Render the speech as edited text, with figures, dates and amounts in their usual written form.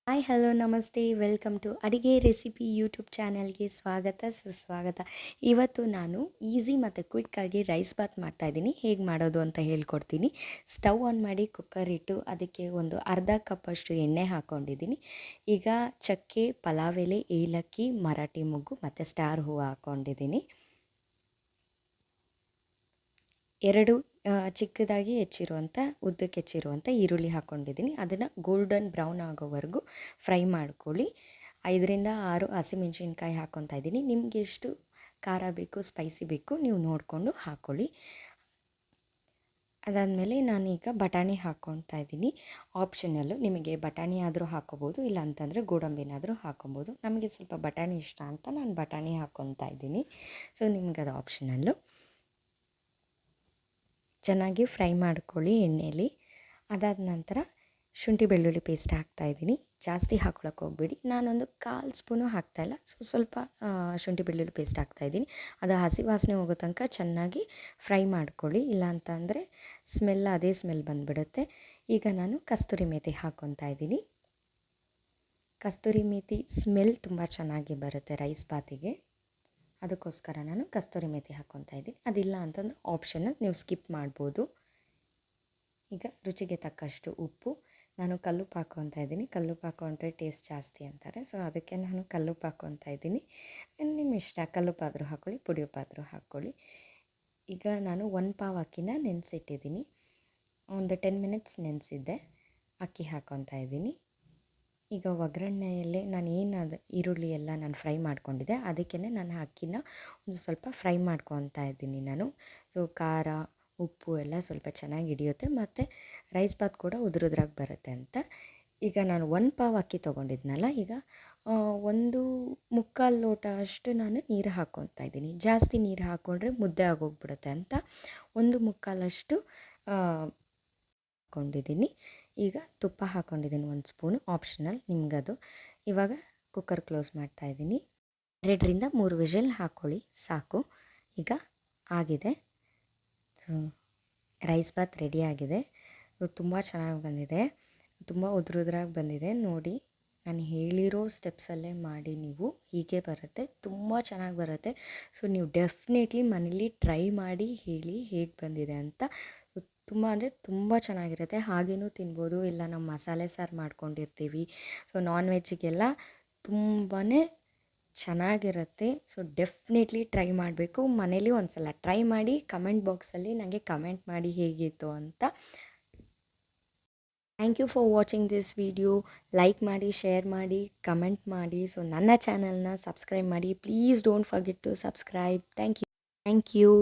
Hi hello ನಮಸ್ತೆ welcome to ಅಡಿಗೆ recipe YouTube ಚಾನಲ್ಗೆ ಸ್ವಾಗತ ಸುಸ್ವಾಗತ. ಇವತ್ತು ನಾನು ಈಸಿ ಮತ್ತು ಕ್ವಿಕ್ಕಾಗಿ ರೈಸ್ ಬಾತ್ ಮಾಡ್ತಾಯಿದ್ದೀನಿ. ಹೇಗೆ ಮಾಡೋದು ಅಂತ ಹೇಳ್ಕೊಡ್ತೀನಿ. ಸ್ಟವ್ ಆನ್ ಮಾಡಿ ಕುಕ್ಕರ್ ಇಟ್ಟು ಅದಕ್ಕೆ ಒಂದು ಅರ್ಧ ಕಪ್ಪಷ್ಟು ಎಣ್ಣೆ ಹಾಕ್ಕೊಂಡಿದ್ದೀನಿ. ಈಗ ಚಕ್ಕೆ, ಪಲಾವ್ ಎಲೆ, ಏಲಕ್ಕಿ, ಮರಾಠಿ ಮೊಗ್ಗು ಮತ್ತು ಸ್ಟಾರ್ ಹೂವು ಹಾಕ್ಕೊಂಡಿದ್ದೀನಿ. ಎರಡು ಚಿಕ್ಕದಾಗಿ ಹೆಚ್ಚಿರುವಂಥ ಉದ್ದಕ್ಕೆ ಹೆಚ್ಚಿರುವಂಥ ಈರುಳ್ಳಿ ಹಾಕ್ಕೊಂಡಿದ್ದೀನಿ. ಅದನ್ನು ಗೋಲ್ಡನ್ ಬ್ರೌನ್ ಆಗೋವರೆಗೂ ಫ್ರೈ ಮಾಡ್ಕೊಳ್ಳಿ. 5ರಿಂದ 6 ಹಸಿಮೆಣ್ಸಿನ್ಕಾಯಿ ಹಾಕ್ಕೊತಾ ಇದ್ದೀನಿ. ನಿಮಗೆ ಎಷ್ಟು ಖಾರ ಬೇಕು, ಸ್ಪೈಸಿ ಬೇಕು ನೀವು ನೋಡಿಕೊಂಡು ಹಾಕ್ಕೊಳ್ಳಿ. ಅದಾದಮೇಲೆ ನಾನೀಗ ಬಟಾಣಿ ಹಾಕ್ಕೊತಾ ಇದ್ದೀನಿ. ಆಪ್ಷನಲ್ಲು, ನಿಮಗೆ ಬಟಾಣಿ ಆದರೂ ಹಾಕ್ಕೋಬೋದು, ಇಲ್ಲ ಅಂತಂದರೆ ಗೋಡಂಬಿನಾದರೂ ಹಾಕ್ಕೊಬೋದು. ನಮಗೆ ಸ್ವಲ್ಪ ಬಟಾಣಿ ಇಷ್ಟ ಅಂತ ನಾನು ಬಟಾಣಿ ಹಾಕ್ಕೊತಾ ಇದ್ದೀನಿ. ಸೊ ನಿಮ್ಗೆ ಅದು ಆಪ್ಷನಲ್ಲು. ಚೆನ್ನಾಗಿ ಫ್ರೈ ಮಾಡ್ಕೊಳ್ಳಿ ಎಣ್ಣೆಯಲ್ಲಿ. ಅದಾದ ನಂತರ ಶುಂಠಿ ಬೆಳ್ಳುಳ್ಳಿ ಪೇಸ್ಟ್ ಹಾಕ್ತಾಯಿದ್ದೀನಿ. ಜಾಸ್ತಿ ಹಾಕ್ಕೊಳಕ್ಕೆ ಹೋಗ್ಬೇಡಿ. ನಾನೊಂದು 1/4 ಸ್ಪೂನು ಹಾಕ್ತಾಯಿಲ್ಲ, ಸ್ವಲ್ಪ ಶುಂಠಿ ಬೆಳ್ಳುಳ್ಳಿ ಪೇಸ್ಟ್ ಹಾಕ್ತಾಯಿದ್ದೀನಿ. ಅದು ಹಸಿ ವಾಸನೆ ಹೋಗೋ ತನಕ ಚೆನ್ನಾಗಿ ಫ್ರೈ ಮಾಡ್ಕೊಳ್ಳಿ, ಇಲ್ಲ ಅಂತಂದರೆ ಅದೇ ಸ್ಮೆಲ್ ಬಂದುಬಿಡುತ್ತೆ. ಈಗ ನಾನು ಕಸ್ತೂರಿ ಮೇಥಿ ಹಾಕ್ಕೊತಾ ಇದ್ದೀನಿ. ಕಸ್ತೂರಿ ಮೇಥಿ ಸ್ಮೆಲ್ ತುಂಬ ಚೆನ್ನಾಗಿ ಬರುತ್ತೆ ರೈಸ್ ಬಾತಿಗೆ, ಅದಕ್ಕೋಸ್ಕರ ನಾನು ಕಸ್ತೂರಿ ಮೇಥಿ ಹಾಕ್ಕೊತಾ ಇದ್ದೀನಿ. ಅದಿಲ್ಲ ಅಂತಂದ್ರೆ ಆಪ್ಷನಲ್, ನೀವು ಸ್ಕಿಪ್ ಮಾಡ್ಬೋದು. ಈಗ ರುಚಿಗೆ ತಕ್ಕಷ್ಟು ಉಪ್ಪು. ನಾನು ಕಲ್ಲುಪ್ಪು ಹಾಕ್ಕೊತಾ ಇದ್ದೀನಿ. ಕಲ್ಲುಪ್ಪು ಹಾಕ್ಕೊಂಡ್ರೆ ಟೇಸ್ಟ್ ಜಾಸ್ತಿ ಅಂತಾರೆ, ಸೊ ಅದಕ್ಕೆ ನಾನು ಕಲ್ಲುಪ್ಪು ಹಾಕ್ಕೊತಾ ಇದ್ದೀನಿ. ನಿಮ್ಮ ಇಷ್ಟ, ಕಲ್ಲುಪ್ಪಾದರೂ ಹಾಕ್ಕೊಳ್ಳಿ, ಪುಡಿ ಉಪ್ಪಾದರೂ ಹಾಕ್ಕೊಳ್ಳಿ. ಈಗ ನಾನು 1 ಪಾವ್ ಅಕ್ಕಿನ ನೆನೆಸಿಟ್ಟಿದ್ದೀನಿ. ಒಂದು 10 ಮಿನಿಟ್ಸ್ ನೆನೆಸಿದ್ದೆ. ಅಕ್ಕಿ ಹಾಕ್ಕೊತಾ ಇದ್ದೀನಿ. ಈಗ ಒಗ್ಗರಣೆಯಲ್ಲಿ ಅದು ಈರುಳ್ಳಿ ಎಲ್ಲ ನಾನು ಫ್ರೈ ಮಾಡ್ಕೊಂಡಿದ್ದೆ, ಅದಕ್ಕೇ ನಾನು ಅಕ್ಕಿನ ಒಂದು ಸ್ವಲ್ಪ ಫ್ರೈ ಮಾಡ್ಕೊತಾ ಇದ್ದೀನಿ ನಾನು. ಸೊ ಖಾರ, ಉಪ್ಪು ಎಲ್ಲ ಸ್ವಲ್ಪ ಚೆನ್ನಾಗಿ ಹಿಡಿಯುತ್ತೆ, ಮತ್ತು ರೈಸ್ ಬಾತ್ ಕೂಡ ಉದುರುದ್ರಾಗಿ ಬರುತ್ತೆ ಅಂತ. ಈಗ ನಾನು 1 ಪಾವ್ ಅಕ್ಕಿ ತೊಗೊಂಡಿದ್ನಲ್ಲ, ಈಗ 1/4 ಲೋಟ ಅಷ್ಟು ನಾನು ನೀರು ಹಾಕ್ಕೊತಾ ಇದ್ದೀನಿ. ಜಾಸ್ತಿ ನೀರು ಹಾಕ್ಕೊಂಡ್ರೆ ಮುದ್ದೆ ಆಗೋಗ್ಬಿಡುತ್ತೆ ಅಂತ 1/4 ಅಷ್ಟು ಹಾಕ್ಕೊಂಡಿದ್ದೀನಿ. ಈಗ ತುಪ್ಪ ಹಾಕ್ಕೊಂಡಿದ್ದೀನಿ 1 ಸ್ಪೂನು, ಆಪ್ಷನಲ್ ನಿಮಗದು. ಇವಾಗ ಕುಕ್ಕರ್ ಕ್ಲೋಸ್ ಮಾಡ್ತಾಯಿದ್ದೀನಿ. 2ರಿಂದ 3 ವಿಷಲ್ ಹಾಕ್ಕೊಳ್ಳಿ ಸಾಕು. ಈಗ ಆಗಿದೆ, ರೈಸ್ ಬಾತ್ ರೆಡಿಯಾಗಿದೆ. ತುಂಬ ಚೆನ್ನಾಗಿ ಬಂದಿದೆ, ತುಂಬ ಉದುರುದ್ರಾಗಿ ಬಂದಿದೆ. ನೋಡಿ, ನಾನು ಹೇಳಿರೋ ಸ್ಟೆಪ್ಸಲ್ಲೇ ಮಾಡಿ, ನೀವು ಹೀಗೆ ಬರುತ್ತೆ, ತುಂಬ ಚೆನ್ನಾಗಿ ಬರುತ್ತೆ. ಸೊ ನೀವು ಡೆಫಿನೆಟ್ಲಿ ಮನೇಲಿ ಟ್ರೈ ಮಾಡಿ ಹೇಳಿ ಹೇಗೆ ಬಂದಿದೆ ಅಂತ. ತುಂಬ ಅಂದರೆ ತುಂಬ ಚೆನ್ನಾಗಿರುತ್ತೆ. ಹಾಗೇನೂ ತಿನ್ಬೋದು, ಇಲ್ಲ ನಾವು ಮಸಾಲೆ ಸಾರು ಮಾಡ್ಕೊಂಡಿರ್ತೀವಿ, ಸೊ ನಾನ್ ವೆಜ್ಜಿಗೆಲ್ಲ ತುಂಬಾ ಚೆನ್ನಾಗಿರುತ್ತೆ. ಸೊ ಡೆಫಿನೆಟ್ಲಿ ಟ್ರೈ ಮಾಡಬೇಕು. ಮನೇಲಿ ಒಂದು ಸಲ ಟ್ರೈ ಮಾಡಿ, ಕಮೆಂಟ್ ಬಾಕ್ಸಲ್ಲಿ ನನಗೆ ಕಮೆಂಟ್ ಮಾಡಿ ಹೇಗಿತ್ತು ಅಂತ. Thank you for watching this video. Like ಮಾಡಿ, ಶೇರ್ ಮಾಡಿ, ಕಮೆಂಟ್ ಮಾಡಿ. ಸೊ ನನ್ನ ಚಾನಲ್ನ ಸಬ್ಸ್ಕ್ರೈಬ್ ಮಾಡಿ. Please don't forget to subscribe. Thank you.